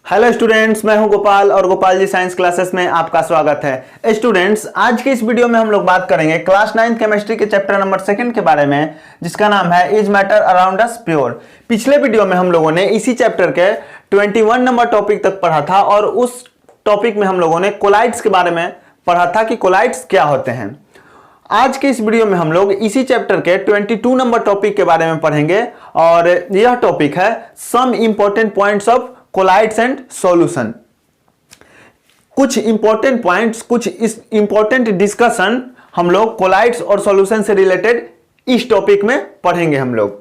Hello students, मैं हूं गोपाल और गोपाल जी साइंस क्लासेस में आपका स्वागत है। स्टूडेंट्स, आज की इस वीडियो में हम लोग बात करेंगे क्लास 9 केमिस्ट्री के चैप्टर नंबर 2 के बारे में, जिसका नाम है is matter around us pure. पिछले वीडियो में हम लोगों ने इसी चैप्टर के 21 नंबर टॉपिक तक पढ़ा था और उस टॉपिक में हम लोगों ने कोलाइड्स के बारे में पढ़ा था कि कोलाइड्स क्या होते हैं। आज के इस वीडियो में हम लोग इसी चैप्टर के 22 नंबर टॉपिक के बारे में पढ़ेंगे और यह टॉपिक है some important points of colloids and solution. कुछ इंपॉर्टेंट पॉइंट्स, कुछ इस इंपॉर्टेंट डिस्कशन हम लोग कोलाइड्स और सॉल्यूशन से रिलेटेड इस टॉपिक में पढ़ेंगे। हम लोग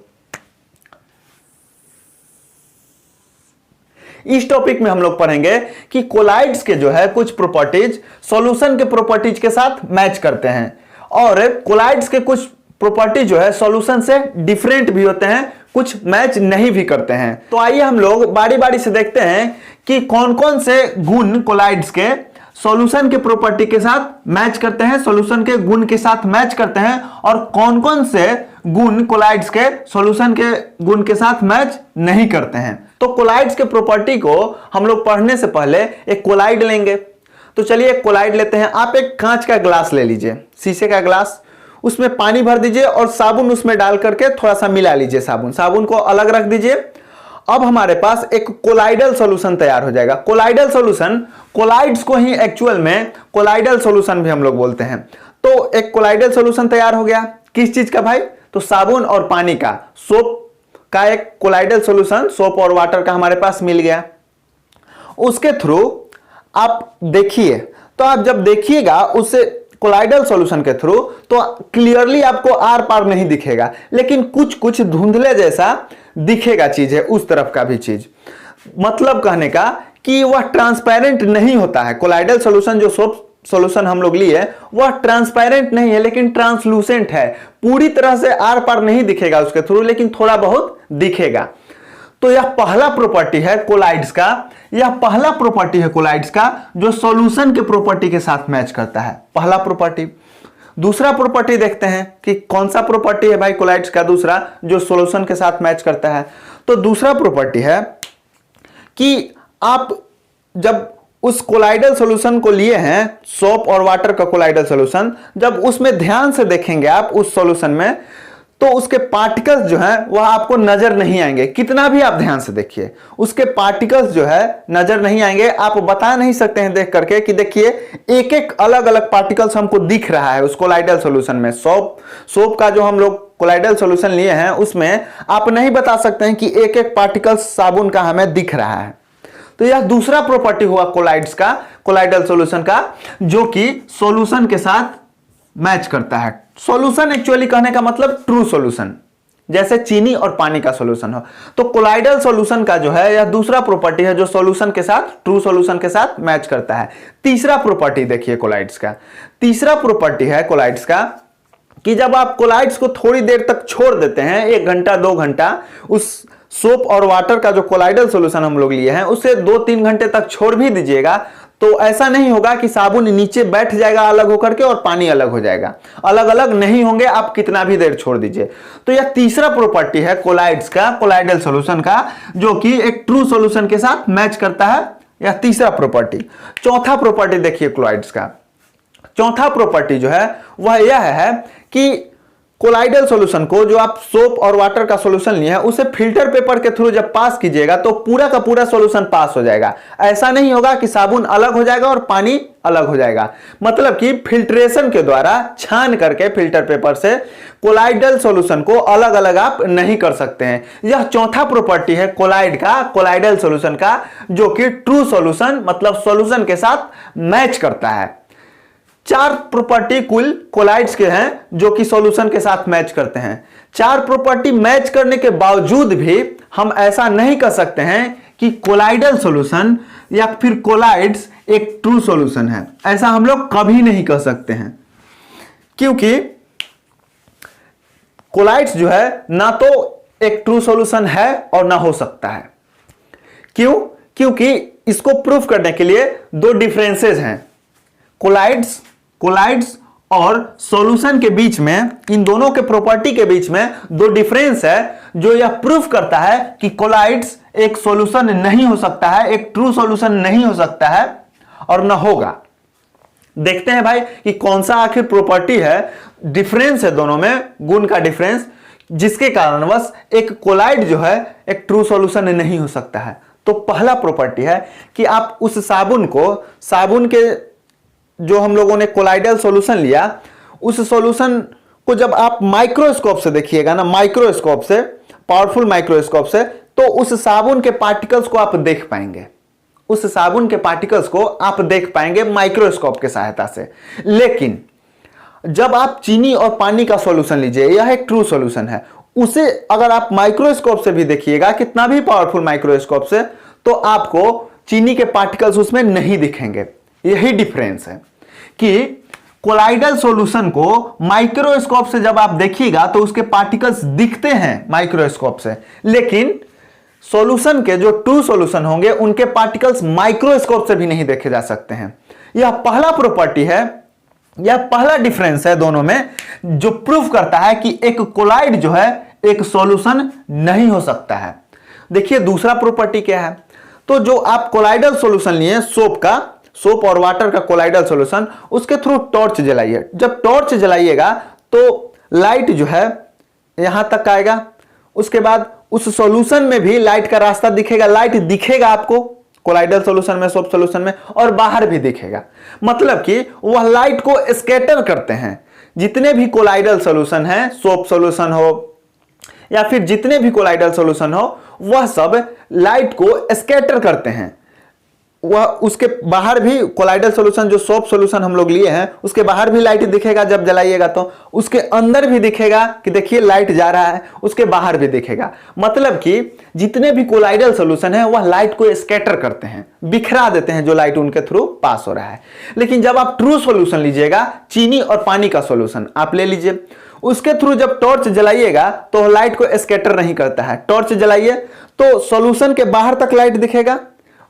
इस टॉपिक में हम लोग पढ़ेंगे कि कोलाइड्स के जो है कुछ प्रॉपर्टीज सॉल्यूशन के प्रॉपर्टीज के साथ मैच करते हैं और कोलाइड्स के कुछ प्रॉपर्टी जो है सॉल्यूशन से डिफरेंट भी होते हैं, कुछ मैच नहीं भी करते हैं। तो आइए हम लोग बारी बारी से देखते हैं कि कौन कौन से गुण कोलाइड्स के सॉल्यूशन के प्रॉपर्टी के साथ मैच करते हैं, सॉल्यूशन के गुण के साथ मैच करते हैं, और कौन कौन से गुण कोलाइड्स के सॉल्यूशन के गुण के साथ मैच नहीं करते हैं। तो कोलाइड्स के प्रॉपर्टी को हम लोग पढ़ने से पहले एक कोलाइड लेंगे। तो चलिए एक कोलाइड लेते हैं। आप एक कांच का ग्लास ले लीजिए, शीशे का ग्लास, उसमें पानी भर दीजिए और साबुन उसमें डाल करके थोड़ा सा मिला लीजिए। साबुन को अलग रख दीजिए। अब हमारे पास एक कोलाइडल सॉल्यूशन तैयार हो जाएगा। कोलाइडल सॉल्यूशन, कोलाइड्स को ही एक्चुअल में कोलाइडल सॉल्यूशन भी हम लोग बोलते हैं। तो एक कोलाइडल सॉल्यूशन तैयार हो गया। किस चीज का भाई? तो साबुन और पानी का, सोप का एक कोलाइडल सॉल्यूशन, सोप और वाटर का हमारे पास मिल गया। उसके थ्रू आप देखिए, तो आप जब देखिएगा उससे कोलाइडल सॉल्यूशन के थ्रू, तो क्लियरली आपको आर पार नहीं दिखेगा, लेकिन कुछ कुछ धुंधले जैसा दिखेगा चीज है, उस तरफ का भी चीज। मतलब कहने का कि वह ट्रांसपेरेंट नहीं होता है। कोलाइडल सॉल्यूशन जो सोप सॉल्यूशन हम लोग लिए वह ट्रांसपेरेंट नहीं है, लेकिन ट्रांसलूसेंट है। पूरी तरह से आर पार नहीं दिखेगा उसके थ्रू, लेकिन थोड़ा बहुत दिखेगा। तो यह पहला प्रॉपर्टी है कोलाइड्स का, यह पहला प्रॉपर्टी है कोलाइड्स का जो सॉल्यूशन के प्रॉपर्टी के साथ मैच करता है, पहला प्रॉपर्टी। दूसरा प्रॉपर्टी देखते हैं कि कौन सा प्रॉपर्टी है भाई कोलाइड्स का दूसरा जो सॉल्यूशन के साथ मैच करता है। तो दूसरा प्रॉपर्टी है कि आप जब उस कोलाइडल सॉल्यूशन को लिए हैं, सोप और वाटर का कोलाइडल सॉल्यूशन, जब उसमें ध्यान से देखेंगे आप उस सॉल्यूशन में, तो उसके पार्टिकल्स जो हैं वह आपको नजर नहीं आएंगे। कितना भी आप ध्यान से देखिए, उसके पार्टिकल्स जो है नजर नहीं आएंगे। आप बता नहीं सकते हैं देख करके कि देखिए एक एक अलग अलग पार्टिकल्स हमको दिख रहा है उस कोलाइडल सॉल्यूशन में। सोप का जो हम लोग कोलाइडल सॉल्यूशन लिए हैं उसमें आप नहीं बता सकते हैं कि एक एक पार्टिकल्स साबुन का हमें दिख रहा है। तो यह दूसरा प्रॉपर्टी हुआ कोलाइड्स का, कोलाइडल सॉल्यूशन का, जो कि सॉल्यूशन के साथ मैच करता है। सॉल्यूशन एक्चुअली कहने का मतलब ट्रू सॉल्यूशन, जैसे चीनी और पानी का सॉल्यूशन हो। तो कोलाइडल सॉल्यूशन का जो है यह दूसरा प्रॉपर्टी है जो सॉल्यूशन के साथ, ट्रू सॉल्यूशन के साथ मैच करता है। तीसरा प्रॉपर्टी देखिए कोलाइड्स का, तीसरा प्रॉपर्टी है कोलाइड्स का कि जब आप कोलाइड्स को थोड़ी देर तक छोड़ देते हैं, 1 घंटा 2 घंटा, उस सोप और वाटर का जो कोलाइडल सॉल्यूशन हम लोग लिए हैं उसे 2-3 घंटे तक छोड़ भी दीजिएगा, तो ऐसा नहीं होगा कि साबुन नीचे बैठ जाएगा अलग होकर के और पानी अलग हो जाएगा। अलग अलग नहीं होंगे, आप कितना भी देर छोड़ दीजिए। तो यह तीसरा प्रॉपर्टी है कोलाइड्स का, कोलाइडल सॉल्यूशन का, जो कि एक ट्रू सॉल्यूशन के साथ मैच करता है। यह तीसरा प्रॉपर्टी। चौथा प्रॉपर्टी देखिए कोलाइड्स का, चौथा प्रॉपर्टी जो है वह यह है कि कोलाइडल सॉल्यूशन को, जो आप सोप और वाटर का सॉल्यूशन लिए हैं, उसे फिल्टर पेपर के थ्रू जब पास कीजिएगा तो पूरा का पूरा सॉल्यूशन पास हो जाएगा। ऐसा नहीं होगा कि साबुन अलग हो जाएगा और पानी अलग हो जाएगा। मतलब कि फिल्ट्रेशन के द्वारा छान करके फिल्टर पेपर से कोलाइडल सॉल्यूशन को अलग अलग आप नहीं कर सकते हैं। यह चौथा प्रॉपर्टी है कोलाइड का, कोलाइडल सॉल्यूशन का, जो कि ट्रू सॉल्यूशन मतलब सॉल्यूशन के साथ मैच करता है। 4 प्रॉपर्टी कुल कोलाइड्स के हैं जो कि सॉल्यूशन के साथ मैच करते हैं। 4 प्रॉपर्टी मैच करने के बावजूद भी हम ऐसा नहीं कर सकते हैं कि कोलाइडल सॉल्यूशन या फिर कोलाइड्स एक ट्रू सॉल्यूशन है। ऐसा हम लोग कभी नहीं कह सकते हैं, क्योंकि कोलाइड्स जो है ना तो एक ट्रू सॉल्यूशन है और ना हो सकता है। क्यों? क्योंकि इसको प्रूफ करने के लिए 2 डिफरेंसेस हैं, कोलाइड्स और सॉल्यूशन के बीच में, इन दोनों के प्रॉपर्टी के बीच में दो डिफरेंस है जो यह प्रूफ करता है कि कोलाइड्स एक सॉल्यूशन नहीं हो सकता है, एक ट्रू सॉल्यूशन नहीं हो सकता है और ना होगा। देखते हैं भाई कि कौन सा आखिर प्रॉपर्टी है, डिफरेंस है दोनों में, गुण का डिफरेंस, जिसके कारणवश एक कोलाइड जो है एक ट्रू सॉल्यूशन नहीं हो सकता है। तो पहला प्रॉपर्टी है कि आप उस साबुन के जो हम लोगों ने कोलाइडल सॉल्यूशन लिया, उस सॉल्यूशन को जब आप माइक्रोस्कोप से देखिएगा ना, माइक्रोस्कोप से, पावरफुल माइक्रोस्कोप से, तो उस साबुन के पार्टिकल्स को आप देख पाएंगे, उस साबुन के पार्टिकल्स को आप देख पाएंगे माइक्रोस्कोप के सहायता से। लेकिन जब आप चीनी और पानी का सॉल्यूशन लीजिए, यह एक ट्रू सॉल्यूशन है, उसे अगर आप माइक्रोस्कोप से भी देखिएगा, कितना भी पावरफुल माइक्रोस्कोप से, तो आपको चीनी के पार्टिकल्स उसमें नहीं दिखेंगे। यही डिफरेंस है कि कोलाइडल सॉल्यूशन को माइक्रोस्कोप से जब आप देखिएगा तो उसके पार्टिकल्स दिखते हैं माइक्रोस्कोप से, लेकिन सॉल्यूशन के जो ट्रू सॉल्यूशन होंगे उनके पार्टिकल्स माइक्रोस्कोप से भी नहीं देखे जा सकते हैं। यह पहला प्रॉपर्टी है, यह पहला डिफरेंस है दोनों में, जो प्रूफ करता है कि एक कोलाइड जो है एक सॉल्यूशन नहीं हो सकता है। देखिए दूसरा प्रॉपर्टी क्या है, तो जो आप कोलाइडल सॉल्यूशन लिए सोप और वाटर का कोलाइडल सॉल्यूशन, उसके थ्रू टॉर्च जलाइए। जब टॉर्च जलाइएगा तो लाइट जो है यहां तक आएगा, उसके बाद उस सॉल्यूशन में भी लाइट का रास्ता दिखेगा, लाइट दिखेगा आपको कोलाइडल सॉल्यूशन में, सोप सॉल्यूशन में, और बाहर भी दिखेगा। मतलब कि वह लाइट को स्कैटर करते हैं। जितने भी कोलाइडल सॉल्यूशन हैं, सोप सॉल्यूशन हो या फिर जितने भी कोलाइडल सॉल्यूशन हो, वह सब लाइट को स्कैटर करते हैं। वह उसके बाहर भी कोलाइडल सॉल्यूशन, जो सोप सॉल्यूशन हम लोग लिए हैं, उसके बाहर भी लाइट दिखेगा जब जलाइएगा, तो उसके अंदर भी दिखेगा कि देखिए लाइट जा रहा है, उसके बाहर भी दिखेगा। मतलब कि जितने भी कोलाइडल सॉल्यूशन है वह लाइट को स्कैटर करते हैं, बिखरा देते हैं जो लाइट उनके थ्रू पास हो रहा है। लेकिन जब आप ट्रू सॉल्यूशन लीजिएगा, चीनी और पानी का सॉल्यूशन आप ले लीजिए, उसके थ्रू जब टॉर्च जलाइएगा तो लाइट को स्कैटर नहीं करता है। टॉर्च जलाइए तो सॉल्यूशन के बाहर तक लाइट दिखेगा,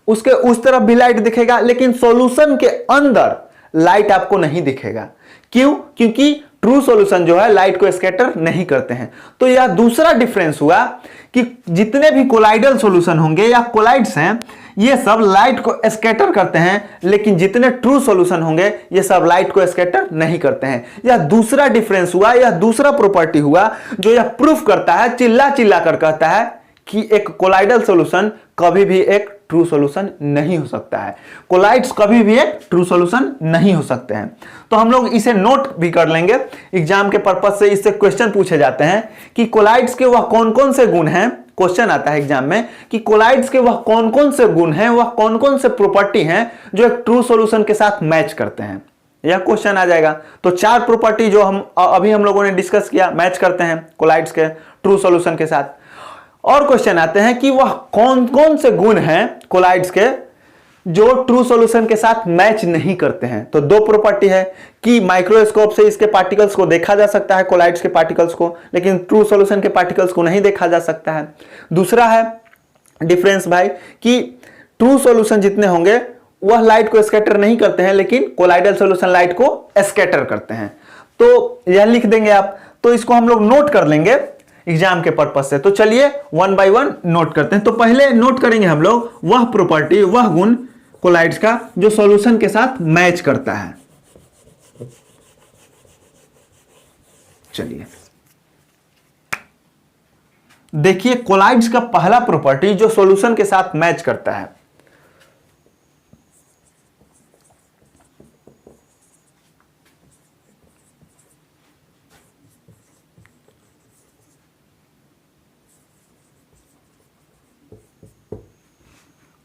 उसके उस तरफ भी लाइट दिखेगा, लेकिन सॉल्यूशन के अंदर लाइट आपको नहीं दिखेगा। क्यों? क्योंकि ट्रू सॉल्यूशन जो है लाइट को स्कैटर नहीं करते हैं। तो यह दूसरा डिफरेंस हुआ कि जितने भी कोलाइडल सॉल्यूशन होंगे या कोलाइड्स हैं, ये सब लाइट को स्कैटर करते हैं, लेकिन जितने ट्रू सॉल्यूशन होंगे ये सब लाइट को स्कैटर नहीं करते हैं। यह दूसरा डिफरेंस हुआ, यह दूसरा प्रॉपर्टी हुआ जो यह प्रूफ करता है, चिल्ला चिल्ला कर कहता है कि एक कोलाइडल सॉल्यूशन कभी भी एक ट्रू सॉल्यूशन नहीं हो सकता है। कोलाइड्स कभी भी एक ट्रू सॉल्यूशन नहीं हो सकते हैं। तो हम लोग इसे नोट भी कर लेंगे, एग्जाम के पर्पज से इससे क्वेश्चन पूछे जाते हैं कि कोलाइड्स के वह कौन कौन से गुण हैं। क्वेश्चन आता है एग्जाम में कि कोलाइड्स के वह कौन कौन से गुण हैं, वह कौन कौन से प्रॉपर्टी हैं जो एक ट्रू सॉल्यूशन के साथ मैच करते हैं, यह क्वेश्चन आ जाएगा। तो चार प्रॉपर्टी जो अभी हम लोगों ने डिस्कस किया, मैच करते हैं कोलाइड्स के ट्रू सॉल्यूशन के साथ। और क्वेश्चन आते हैं कि वह कौन कौन से गुण हैं कोलाइड्स के जो ट्रू सॉल्यूशन के साथ मैच नहीं करते हैं। तो दो प्रॉपर्टी है कि माइक्रोस्कोप से इसके पार्टिकल्स को देखा जा सकता है, कोलाइड्स के पार्टिकल्स को, लेकिन ट्रू सॉल्यूशन के पार्टिकल्स को नहीं देखा जा सकता है। दूसरा है डिफरेंस भाई कि ट्रू सॉल्यूशन जितने होंगे वह लाइट को स्कैटर नहीं करते हैं, लेकिन कोलाइडल सॉल्यूशन लाइट को स्कैटर करते हैं। तो यह लिख देंगे आप, तो इसको हम लोग नोट कर लेंगे एग्जाम के पर्पज से। तो चलिए वन बाय वन नोट करते हैं। तो पहले नोट करेंगे हम लोग वह प्रॉपर्टी, वह गुण कोलाइड्स का जो सॉल्यूशन के साथ मैच करता है। चलिए देखिए कोलाइड्स का पहला प्रॉपर्टी जो सॉल्यूशन के साथ मैच करता है,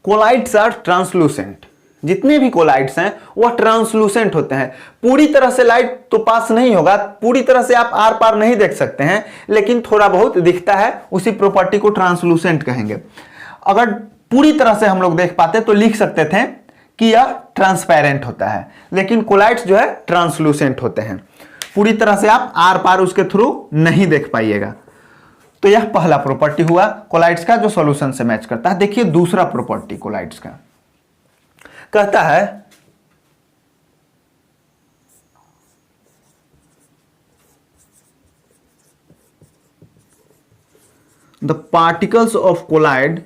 कोलाइड्स आर ट्रांसलूसेंट। जितने भी कोलाइड्स हैं वह ट्रांसलूसेंट होते हैं। पूरी तरह से लाइट तो पास नहीं होगा, पूरी तरह से आप आर पार नहीं देख सकते हैं, लेकिन थोड़ा बहुत दिखता है, उसी प्रॉपर्टी को ट्रांसलूसेंट कहेंगे। अगर पूरी तरह से हम लोग देख पाते तो लिख सकते थे कि यह ट्रांसपेरेंट होता है, लेकिन कोलाइड्स जो है ट्रांसलूसेंट होते हैं। पूरी तरह से आप आर पार उसके थ्रू नहीं देख पाइएगा। तो यह पहला प्रॉपर्टी हुआ कोलाइड्स का जो सॉल्यूशन से मैच करता है। देखिए दूसरा प्रॉपर्टी कोलाइड्स का कहता है the particles of colloid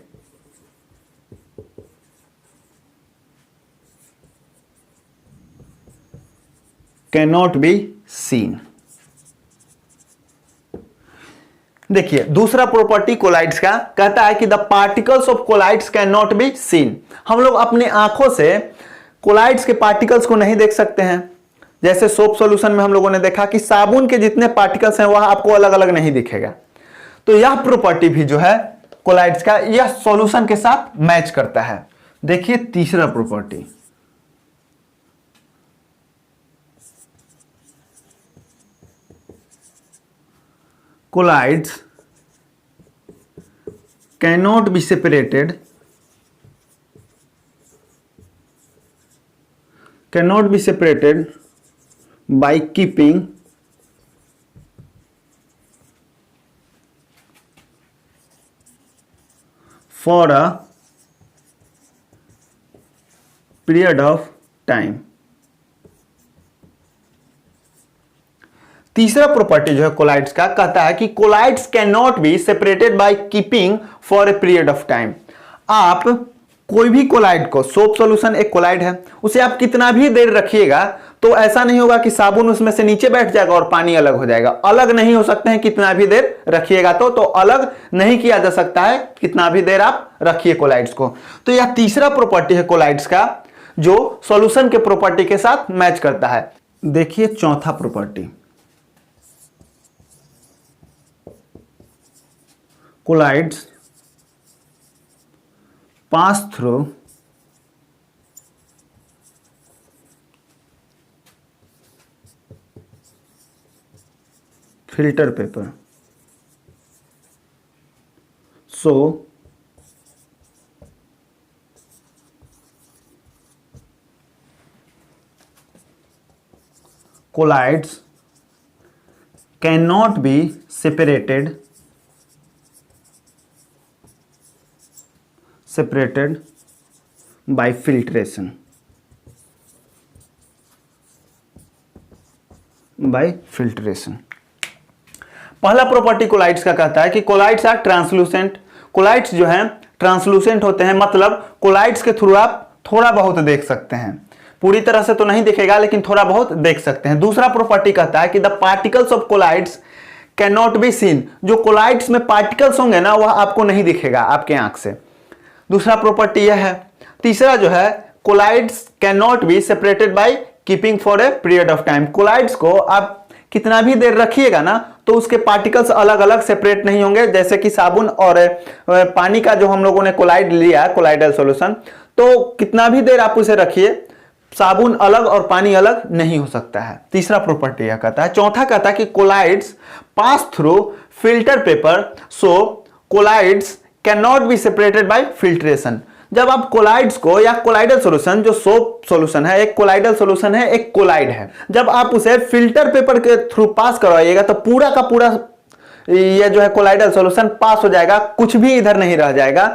cannot be seen. देखिए दूसरा प्रॉपर्टी कोलाइड्स का कहता है कि the particles of colloids cannot be seen. हम लोग अपने आंखों से कोलाइड्स के पार्टिकल्स को नहीं देख सकते हैं। जैसे सोप सॉल्यूशन में हम लोगों ने देखा कि साबुन के जितने पार्टिकल्स हैं वह आपको अलग अलग नहीं दिखेगा। तो यह प्रॉपर्टी भी जो है कोलाइड्स का, यह सॉल्यूशन के साथ मैच करता है। देखिए तीसरा property, colloids cannot be separated by keeping for a period of time। तीसरा प्रॉपर्टी जो है कोलाइड्स का कहता है कि colloids cannot be separated by keeping for a period of time. आप कोई भी कोलाइड को, सोप सॉल्यूशन एक कोलाइड है, उसे आप कितना भी देर रखिएगा तो ऐसा नहीं होगा कि साबुन उसमें से नीचे बैठ जाएगा और पानी अलग हो जाएगा। अलग नहीं हो सकते हैं कितना भी देर रखिएगा तो अलग नहीं किया जा सकता है कितना भी देर आप रखिए कोलाइड्स को। तो यह तीसरा प्रॉपर्टी है कोलाइड्स का जो सॉल्यूशन के प्रॉपर्टी के साथ मैच करता है। देखिए चौथा property, colloids pass through filter paper, so colloids cannot be separated by filtration, पहला प्रॉपर्टी कोलाइड्स का कहता है कि कोलाइड्स आर ट्रांसलूसेंट। कोलाइड्स जो हैं ट्रांसलूसेंट होते हैं, मतलब कोलाइड्स के थ्रू आप थोड़ा बहुत देख सकते हैं, पूरी तरह से तो नहीं दिखेगा लेकिन थोड़ा बहुत देख सकते हैं। दूसरा प्रॉपर्टी कहता है कि the particles of colloids cannot be scene. जो कोलाइड्स में पार्टिकल्स होंगे ना वह आपको नहीं दिखेगा आपके आंख से। दूसरा प्रॉपर्टी यह है। तीसरा जो है colloids cannot be separated by keeping for a period of time. Colloids को आप कितना भी देर रखिएगा ना तो उसके पार्टिकल्स अलग अलग सेपरेट नहीं होंगे। जैसे कि साबुन और पानी का जो हम लोगों ने कोलाइड लिया है, कोलाइडल सॉल्यूशन, तो कितना भी देर आप उसे रखिए साबुन अलग और पानी अलग नहीं हो सकता है। तीसरा प्रॉपर्टी यह कहता है। चौथा कहता है कि colloids pass through filter paper, so colloids cannot be separated by filtration. जब आप कोलाइड्स को या कोलाइडल सॉल्यूशन, जो सोप सॉल्यूशन है एक कोलाइडल सॉल्यूशन है, एक कोलाइड है, जब आप उसे फिल्टर पेपर के थ्रू पास करवाइएगा तो पूरा का पूरा ये जो है कोलाइडल सॉल्यूशन पास हो जाएगा, कुछ भी इधर नहीं रह जाएगा।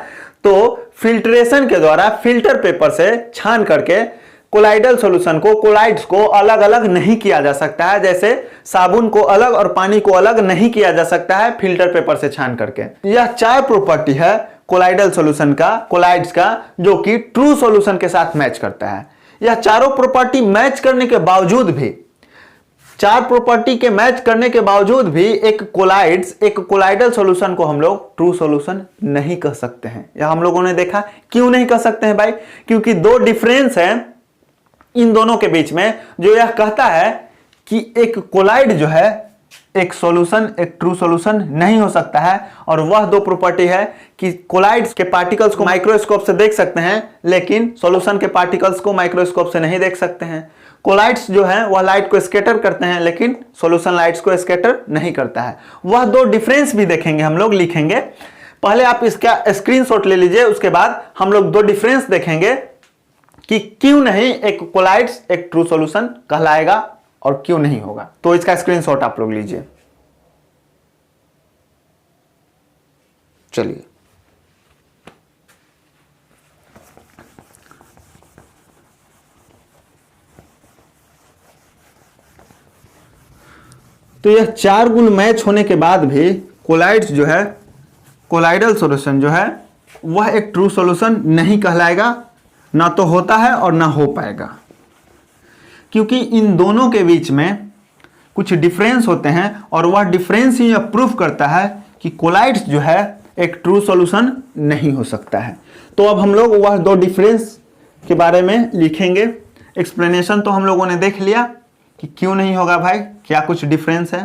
तो फिल्ट्रेशन के द्वारा फिल्टर पेपर से छान करके कोलाइडल सॉल्यूशन को, कोलाइड्स को अलग अलग नहीं किया जा सकता है। जैसे साबुन को अलग और पानी को अलग नहीं किया जा सकता है फिल्टर पेपर से छान करके। यह 4 प्रॉपर्टी है कोलाइडल सॉल्यूशन का, कोलाइड्स का, जो कि ट्रू सॉल्यूशन के साथ मैच करता है। यह चारों प्रॉपर्टी मैच करने के बावजूद भी, 4 प्रॉपर्टी के मैच करने के बावजूद भी एक कोलाइडल सॉल्यूशन को हम लोग ट्रू सॉल्यूशन नहीं कह सकते हैं। यह हम लोगों ने देखा। क्यों नहीं कह सकते हैं भाई? क्योंकि 2 डिफरेंस है इन दोनों के बीच में, जो यह कहता है कि एक कोलाइड जो है एक सॉल्यूशन, एक ट्रू सॉल्यूशन नहीं हो सकता है। और वह 2 प्रॉपर्टी है कि कोलाइड्स के पार्टिकल्स को माइक्रोस्कोप से देख सकते हैं लेकिन सॉल्यूशन के पार्टिकल्स को माइक्रोस्कोप से नहीं देख सकते हैं। कोलाइड्स जो है वह लाइट को स्कैटर करते हैं लेकिन सॉल्यूशन लाइट्स को स्कैटर नहीं करता है। वह 2 डिफरेंस भी देखेंगे, हम लोग लिखेंगे। पहले आप इसका स्क्रीनशॉट ले लीजिए, उसके बाद हम लोग 2 डिफरेंस देखेंगे कि क्यों नहीं एक कोलाइड्स एक ट्रू सॉल्यूशन कहलाएगा और क्यों नहीं होगा। तो इसका स्क्रीनशॉट आप लोग लीजिए। चलिए, तो यह 4 गुण मैच होने के बाद भी कोलाइड्स जो है कोलाइडल सॉल्यूशन जो है वह एक ट्रू सॉल्यूशन नहीं कहलाएगा, ना तो होता है और ना हो पाएगा, क्योंकि इन दोनों के बीच में कुछ डिफरेंस होते हैं और वह डिफरेंस ही प्रूफ करता है कि कोलाइड्स जो है एक ट्रू सॉल्यूशन नहीं हो सकता है। तो अब हम लोग वह दो डिफरेंस के बारे में लिखेंगे। एक्सप्लेनेशन तो हम लोगों ने देख लिया कि क्यों नहीं होगा भाई, क्या कुछ डिफरेंस है।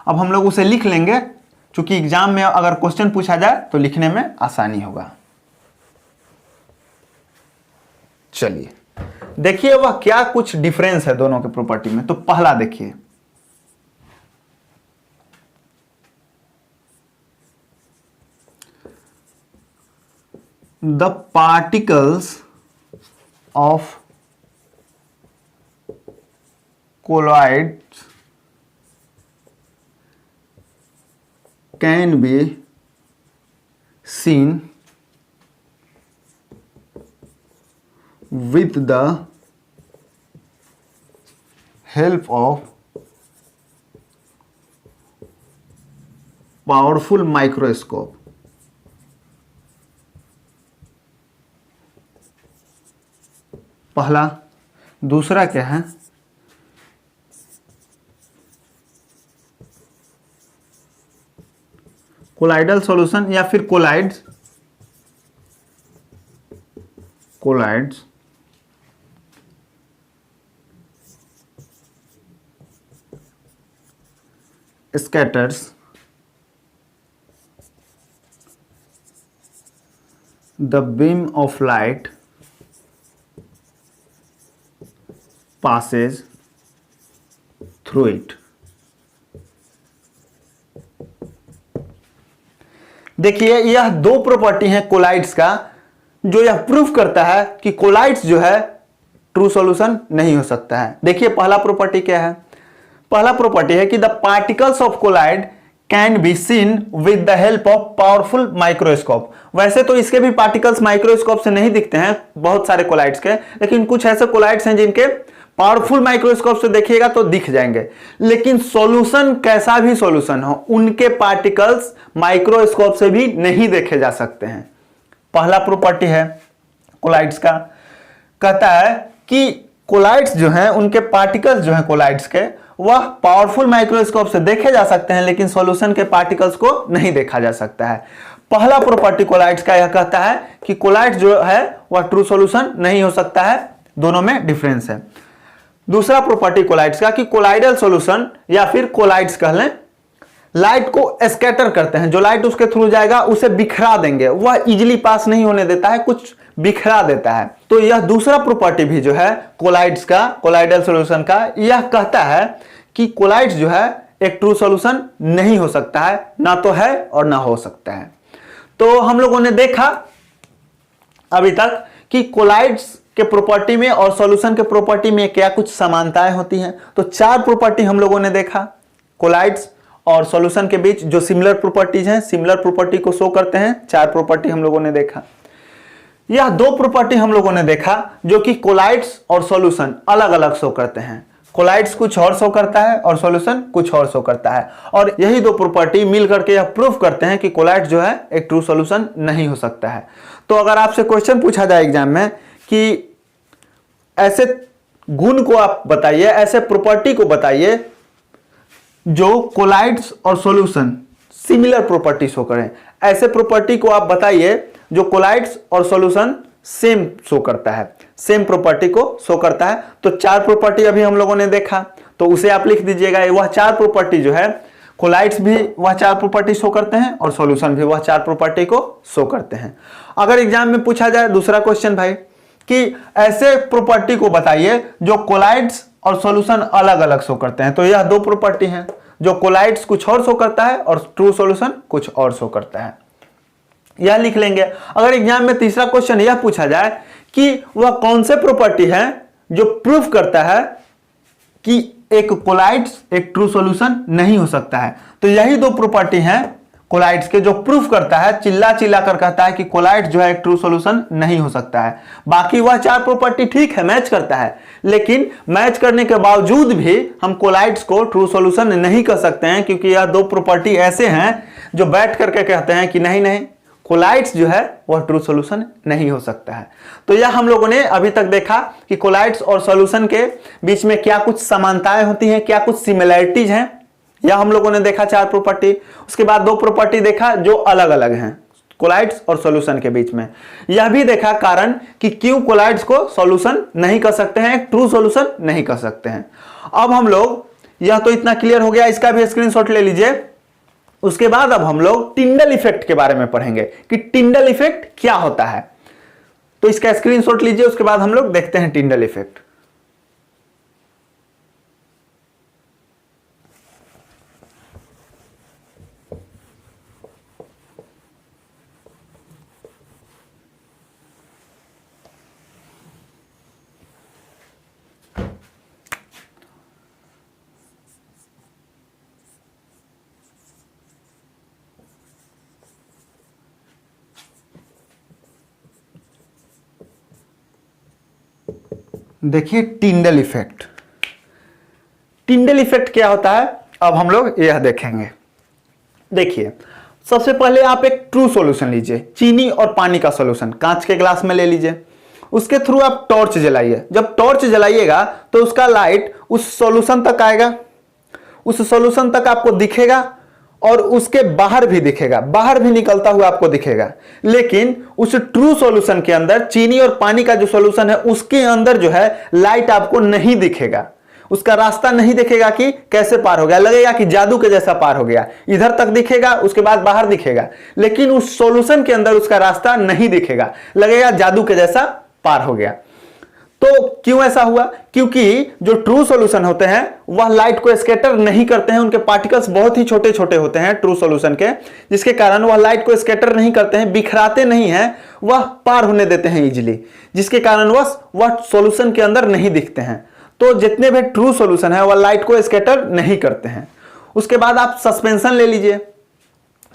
अब हम लोग उसे लिख लेंगे, क्योंकि एग्जाम में अगर क्वेश्चन पूछा जाए तो लिखने में आसानी होगा। चलिए देखिए वह क्या कुछ डिफरेंस है दोनों के प्रॉपर्टी में। तो पहला देखिए, the particles of colloids can be seen with the help of powerful microscope. पहला। दूसरा क्या है, कोलाइडल सॉल्यूशन या फिर collides scatters the beam of light passes through it. देखिए यह दो प्रॉपर्टी है कोलाइड्स का, जो यह प्रूफ करता है कि कोलाइड्स जो है ट्रू सॉल्यूशन नहीं हो सकता है। देखिए पहला प्रॉपर्टी क्या है, पहला प्रॉपर्टी है कि the particles of colloid can be seen with the help of powerful microscope. वैसे तो इसके भी पार्टिकल्स माइक्रोस्कोप से नहीं दिखते हैं बहुत सारे कोलाइड्स के, लेकिन कुछ ऐसे कोलाइड्स हैं जिनके पावरफुल माइक्रोस्कोप से देखिएगा तो दिख जाएंगे। लेकिन सॉल्यूशन कैसा भी सॉल्यूशन हो, उनके पार्टिकल्स माइक्रोस्कोप से भी नहीं देखे जा सकते हैं। पहला प्रॉपर्टी है कोलाइड्स का, कहता है कि कोलाइड्स जो हैं उनके पार्टिकल्स जो हैं कोलाइड्स के, वह पावरफुल माइक्रोस्कोप से देखे जा सकते हैं, लेकिन सॉल्यूशन के पार्टिकल्स को नहीं देखा जा सकता है। पहला प्रॉपर्टी कोलाइड्स का यह कहता है कि कोलाइड्स जो है वह ट्रू सॉल्यूशन नहीं हो सकता है, दोनों में डिफरेंस है। दूसरा प्रॉपर्टी कोलाइड्स का कि कोलाइडल सॉल्यूशन या फिर कोलाइड्स कह लें, लाइट को स्कैटर करते हैं, जो लाइट उसके थ्रू जाएगा उसे बिखरा देंगे, वह इजीली पास नहीं होने देता है, कुछ बिखरा देता है। तो यह दूसरा प्रॉपर्टी भी जो है कोलाइड्स का, कोलाइडल सॉल्यूशन का, यह कहता है कि कोलाइड्स जो है एक ट्रू सॉल्यूशन नहीं हो सकता है, ना तो है और ना हो सकता है। तो हम लोगों ने देखा अभी तक कि कोलाइड्स के प्रॉपर्टी में और सॉल्यूशन के प्रॉपर्टी में क्या कुछ समानताएं होती हैं। तो चार प्रॉपर्टी हम लोगों ने देखा कोलाइड्स और सॉल्यूशन के बीच, जो सिमिलर प्रॉपर्टीज हैं, सिमिलर प्रॉपर्टी को शो करते हैं। चार प्रॉपर्टी हम लोगों ने देखा। यह दो प्रॉपर्टी हम लोगों ने देखा जो कि कोलाइड्स और सॉल्यूशन अलग अलग शो करते हैं। कोलाइड्स कुछ और शो करता है और सॉल्यूशन कुछ और शो करता है, और यही दो प्रॉपर्टी मिल करके यह प्रूफ करते हैं कि कोलाइड्स जो है एक ट्रू सॉल्यूशन नहीं हो सकता है। तो अगर आपसे क्वेश्चन पूछा जाए एग्जाम में कि ऐसे गुण को आप बताइए, ऐसे प्रॉपर्टी को बताइए जो कोलाइड्स और सॉल्यूशन सिमिलर प्रॉपर्टी शो करें, ऐसे प्रॉपर्टी को आप बताइए जो कोलाइड्स और सॉल्यूशन सेम शो करता है, सेम प्रॉपर्टी को शो करता है। तो चार प्रॉपर्टी अभी हम लोगों ने देखा, तो उसे आप लिख दीजिएगा। वह चार प्रॉपर्टी जो है, कोलाइड्स भी वह चार प्रॉपर्टी शो करते हैं और सॉल्यूशन भी वह चार प्रॉपर्टी को शो करते हैं। अगर एग्जाम में पूछा जाए दूसरा क्वेश्चन भाई कि ऐसे प्रॉपर्टी को बताइए जो कोलाइड्स और सॉल्यूशन अलग अलग शो करते हैं, तो यह दो प्रॉपर्टी हैं, जो कोलाइड्स कुछ और शो करता है और ट्रू सॉल्यूशन कुछ और शो करता है, यह लिख लेंगे। अगर एग्जाम में तीसरा क्वेश्चन यह पूछा जाए कि वह कौन से प्रॉपर्टी है जो प्रूफ करता है कि एक कोलाइड्स एक ट्रू सॉल्यूशन नहीं हो सकता है, तो यही दो प्रॉपर्टी हैं कोलाइड्स के, जो प्रूफ करता है, चिल्ला चिल्ला कर कहता है कि कोलाइड्स जो है एक ट्रू सॉल्यूशन नहीं हो सकता है। बाकी वह 4 प्रॉपर्टी ठीक है, मैच करता है, लेकिन मैच करने के बावजूद भी हम कोलाइड्स को ट्रू सॉल्यूशन नहीं कर सकते हैं, क्योंकि यह 2 प्रॉपर्टी ऐसे हैं जो बैठ करके कहते हैं कि नहीं नहीं, कोलाइड्स जो है वह ट्रू सॉल्यूशन नहीं हो सकता है। तो यह हम लोगों ने अभी तक देखा कि कोलाइड्स और सॉल्यूशन के बीच में क्या कुछ समानताएं होती हैं, क्या कुछ सिमिलरिटीज हैं, यह हम लोगों ने देखा 4 प्रॉपर्टी। उसके बाद 2 प्रॉपर्टी देखा जो अलग अलग हैं कोलाइड्स और सॉल्यूशन के बीच में। यह भी देखा कारण कि क्यों कोलाइड्स को सॉल्यूशन नहीं कर सकते हैं, ट्रू सॉल्यूशन नहीं कर सकते हैं। अब हम लोग, यह तो इतना क्लियर हो गया, इसका भी स्क्रीनशॉट ले लीजिए। उसके बाद अब हम लोग टिंडल इफेक्ट के बारे में पढ़ेंगे कि टिंडल इफेक्ट क्या होता है। तो इसका स्क्रीनशॉट लीजिए, उसके बाद हम लोग देखते हैं टिंडल इफेक्ट। देखिए टिंडल इफेक्ट, टिंडल इफेक्ट क्या होता है अब हम लोग यह देखेंगे। देखिए सबसे पहले आप एक ट्रू सॉल्यूशन लीजिए, चीनी और पानी का सॉल्यूशन कांच के ग्लास में ले लीजिए। उसके थ्रू आप टॉर्च जलाइए। जब टॉर्च जलाइएगा तो उसका लाइट उस सॉल्यूशन तक आएगा, उस सॉल्यूशन तक आपको दिखेगा और उसके बाहर भी दिखेगा, बाहर भी निकलता हुआ आपको दिखेगा। लेकिन उस ट्रू सॉल्यूशन के अंदर, चीनी और पानी का जो सॉल्यूशन है उसके अंदर जो है लाइट आपको नहीं दिखेगा, उसका रास्ता नहीं दिखेगा कि कैसे पार हो गया, लगेगा कि जादू के जैसा पार हो गया। इधर तक दिखेगा, उसके बाद बाहर दिखेगा, लेकिन उस सॉल्यूशन के अंदर उसका रास्ता नहीं दिखेगा, लगेगा जादू के जैसा पार हो गया। तो क्यों ऐसा हुआ? क्योंकि जो ट्रू सॉल्यूशन होते हैं वह लाइट को स्कैटर नहीं करते हैं, उनके पार्टिकल्स बहुत ही छोटे छोटे होते हैं ट्रू सॉल्यूशन के, जिसके कारण वह लाइट को स्कैटर नहीं करते हैं, बिखराते नहीं हैं, वह पार होने देते हैं इजीली, जिसके कारण वह सॉल्यूशन के अंदर नहीं दिखते हैं। तो जितने भी ट्रू सॉल्यूशन है वह लाइट को स्कैटर नहीं करते हैं। उसके बाद आप सस्पेंशन ले लीजिए,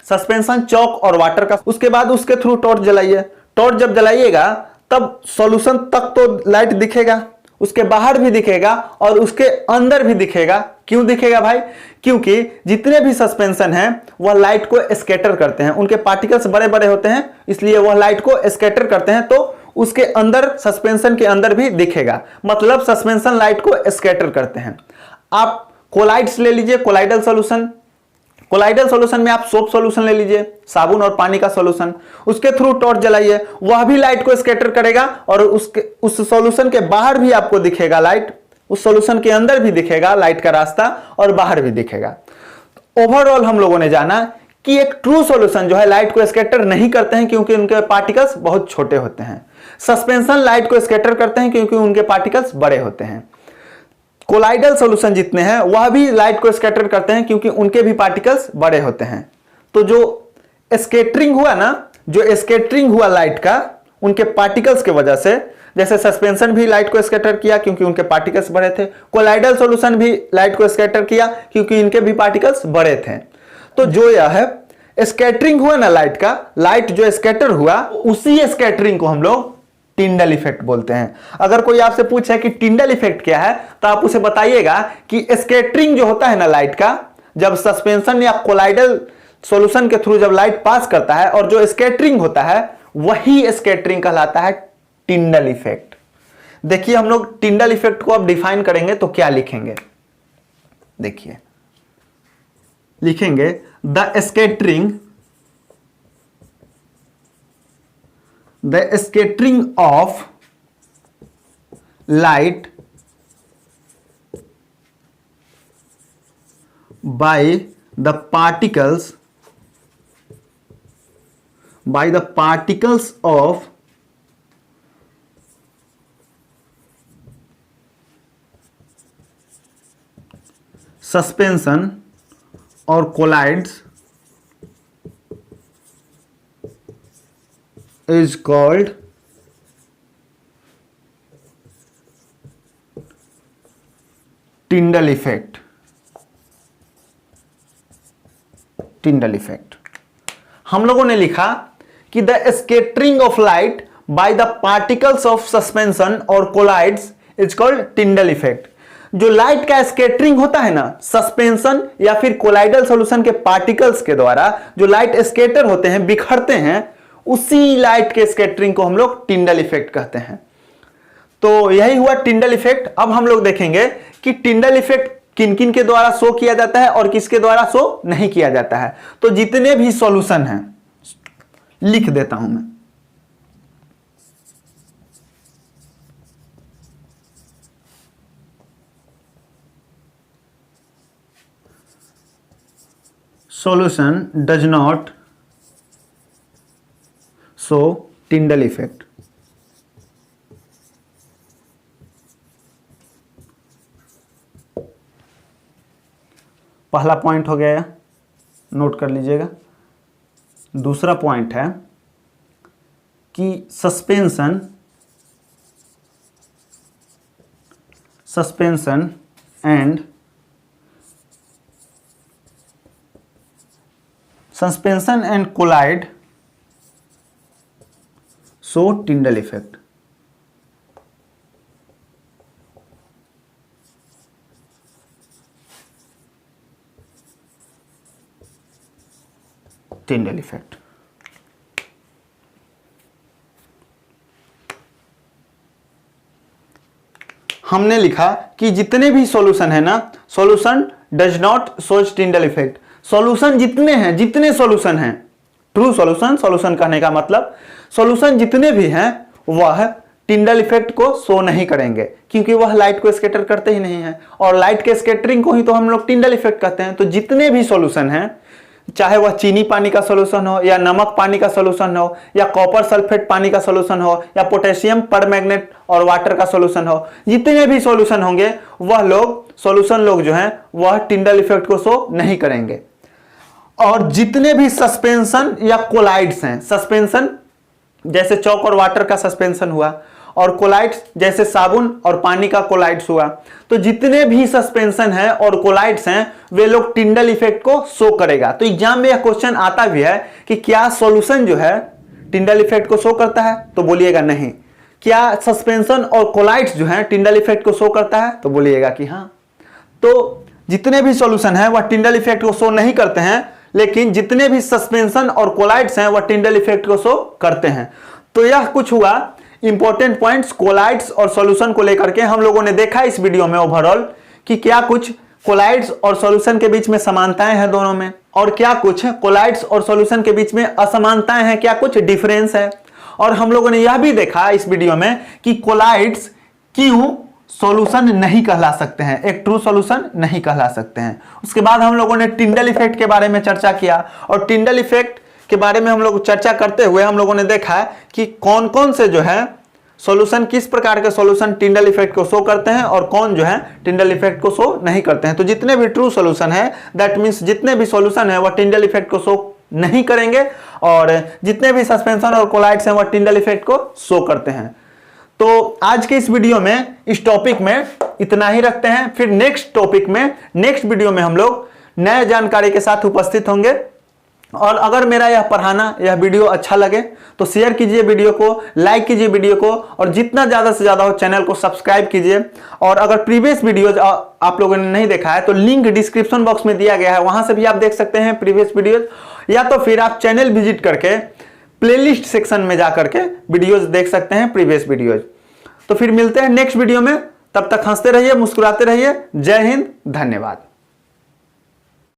सस्पेंशन चौक और वाटर का। उसके बाद उसके थ्रू टॉर्च जलाइए। टॉर्च जब जलाइएगा तब सॉल्यूशन तक तो लाइट दिखेगा, उसके बाहर भी दिखेगा और उसके अंदर भी दिखेगा। क्यों दिखेगा भाई? क्योंकि जितने भी सस्पेंशन हैं वह लाइट को स्कैटर करते हैं, उनके पार्टिकल्स बड़े बड़े होते हैं, इसलिए वह लाइट को स्कैटर करते हैं, तो उसके अंदर, सस्पेंशन के अंदर भी दिखेगा। मतलब सस्पेंशन लाइट को स्कैटर करते हैं। आप कोलाइड्स ले लीजिए, कोलाइडल सॉल्यूशन। कोलाइडल सॉल्यूशन में आप सोप सॉल्यूशन ले लीजिए, साबुन और पानी का सॉल्यूशन। उसके थ्रू टॉर्च जलाइए, वह भी लाइट को स्कैटर करेगा और उस सॉल्यूशन के बाहर भी आपको दिखेगा लाइट, उस सॉल्यूशन के अंदर भी दिखेगा लाइट का रास्ता और बाहर भी दिखेगा। ओवरऑल हम लोगों ने जाना कि एक ट्रू सॉल्यूशन जो है लाइट को स्कैटर नहीं करते हैं क्योंकि उनके पार्टिकल्स बहुत छोटे होते हैं। सस्पेंशन लाइट को स्कैटर करते हैं क्योंकि उनके पार्टिकल्स बड़े होते हैं। कोलाइडल सॉल्यूशन जितने हैं वह भी लाइट को स्कैटर करते हैं क्योंकि उनके भी पार्टिकल्स बड़े होते हैं। तो जो स्कैटरिंग हुआ ना, जो स्कैटरिंग हुआ लाइट का उनके पार्टिकल्स की वजह से, जैसे सस्पेंशन भी लाइट को स्कैटर किया क्योंकि उनके पार्टिकल्स बड़े थे, कोलाइडल सॉल्यूशन भी लाइट को स्कैटर किया क्योंकि इनके भी पार्टिकल्स बड़े थे। तो जो यह है स्कैटरिंग हुआ ना लाइट का, लाइट जो स्कैटर हुआ उसी स्कैटरिंग को हम लोग टिंडल इफेक्ट बोलते हैं। अगर कोई आपसे पूछे कि टिंडल इफेक्ट क्या है तो आप उसे बताइएगा कि स्कैटरिंग जो होता है ना लाइट का, जब सस्पेंशन या कोलाइडल सॉल्यूशन के थ्रू जब लाइट पास करता है और जो स्कैटरिंग होता है वही स्कैटरिंग कहलाता है टिंडल इफेक्ट। देखिए हम लोग टिंडल इफेक्ट को अब डिफाइन करेंगे तो क्या लिखेंगे, देखिए लिखेंगे the scattering of light by the particles of suspension or collides is called Tyndall effect. Tyndall effect. हम लोगों ने लिखा कि the scattering of light by the particles of suspension और colloids is called Tyndall effect. जो light का scattering होता है ना सस्पेंशन या फिर कोलाइडल सॉल्यूशन के पार्टिकल्स के द्वारा जो लाइट स्कैटर होते हैं, बिखरते हैं, उसी लाइट के स्कैटरिंग को हम लोग टिंडल इफेक्ट कहते हैं। तो यही हुआ टिंडल इफेक्ट। अब हम लोग देखेंगे कि टिंडल इफेक्ट किन किन के द्वारा शो किया जाता है और किसके द्वारा शो नहीं किया जाता है। तो जितने भी सॉल्यूशन हैं लिख देता हूं मैं। Solution does not show Tyndall effect. पहला पॉइंट हो गया, नोट कर लीजिएगा। दूसरा पॉइंट है कि suspension and colloid show Tyndall effect. Tyndall effect हमने लिखा कि जितने भी सॉल्यूशन है ना, solution does not shows Tyndall effect. Solution जितने हैं, जितने सॉल्यूशन हैं, ट्रू सॉल्यूशन, सॉल्यूशन कहने का मतलब सॉल्यूशन जितने भी हैं वह टिंडल इफेक्ट को शो नहीं करेंगे, क्योंकि वह लाइट को स्कैटर करते ही नहीं है, और लाइट के स्कैटरिंग को ही तो हम लोग टिंडल इफेक्ट कहते हैं। तो जितने भी सॉल्यूशन हैं, चाहे वह चीनी पानी का सॉल्यूशन हो या नमक पानी का सॉल्यूशन हो या कॉपर सल्फेट पानी का सॉल्यूशन हो या पोटेशियम परमैंगनेट और वाटर का सॉल्यूशन हो, जितने भी सॉल्यूशन होंगे वह लोग सॉल्यूशन लोग जो हैं वह टिंडल इफेक्ट को शो नहीं करेंगे। और जितने भी सस्पेंशन या कोलाइड्स हैं, सस्पेंशन जैसे चॉक और वाटर का सस्पेंशन हुआ, और कोलाइड्स जैसे साबुन और पानी का कोलाइड्स हुआ, तो जितने भी सस्पेंशन हैं और कोलाइड्स हैं वे लोग टिंडल इफेक्ट को शो करेगा। तो एग्जाम में यह क्वेश्चन आता भी है कि क्या सॉल्यूशन जो है टिंडल इफेक्ट को शो करता है, तो बोलिएगा नहीं। क्या सस्पेंशन और कोलाइड्स जो है टिंडल इफेक्ट को शो करता है, तो बोलिएगा कि हाँ। तो जितने भी सॉल्यूशन है वह टिंडल इफेक्ट को शो नहीं करते हैं, लेकिन जितने भी सस्पेंशन और कोलाइड्स हैं वह टिंडल इफेक्ट को शो करते हैं। तो यह कुछ हुआ इंपॉर्टेंट पॉइंट्स कोलाइड्स और सॉल्यूशन को लेकर के। हम लोगों ने देखा इस वीडियो में ओवरऑल कि क्या कुछ कोलाइड्स और सॉल्यूशन के बीच में समानताएं हैं दोनों में, और क्या कुछ कोलाइड्स और सॉल्यूशन के बीच में असमानताएं हैं, क्या कुछ डिफरेंस है। और हम लोगों ने यह भी देखा इस वीडियो में कि कोलाइड्स क्यों सॉल्यूशन नहीं कहला सकते हैं, एक ट्रू सॉल्यूशन नहीं कहला सकते हैं। उसके बाद हम लोगों ने टिंडल इफेक्ट के बारे में चर्चा किया, और टिंडल इफेक्ट के बारे में हम लोग चर्चा करते हुए हम लोगों ने देखा कि कौन कौन से जो है सॉल्यूशन, किस प्रकार के सॉल्यूशन टिंडल इफेक्ट को शो करते हैं और कौन जो है टिंडल इफेक्ट को शो नहीं करते हैं। तो जितने भी ट्रू सॉल्यूशन है, दैट मींस जितने भी सॉल्यूशन है वह टिंडल इफेक्ट को शो नहीं करेंगे, और जितने भी सस्पेंशन और कोलाइड्स हैं वह टिंडल इफेक्ट को शो करते हैं। तो आज के इस वीडियो में इस टॉपिक में इतना ही रखते हैं। फिर नेक्स्ट टॉपिक में, नेक्स्ट वीडियो में हम लोग नए जानकारी के साथ उपस्थित होंगे। और अगर मेरा यह पढ़ाना, यह वीडियो अच्छा लगे तो शेयर कीजिए वीडियो को, लाइक कीजिए वीडियो को, और जितना ज़्यादा से ज़्यादा हो चैनल को सब्सक्राइब कीजिए। और अगर प्रीवियस वीडियोज आप लोगों ने नहीं देखा है तो लिंक डिस्क्रिप्शन बॉक्स में दिया गया है, वहां से भी आप देख सकते हैं प्रीवियस वीडियोज, या तो फिर आप चैनल विजिट करके प्लेलिस्ट सेक्शन में जा करके वीडियोज देख सकते हैं प्रीवियस वीडियोज। तो फिर मिलते हैं नेक्स्ट वीडियो में, तब तक हंसते रहिए, मुस्कुराते रहिए। जय हिंद, धन्यवाद।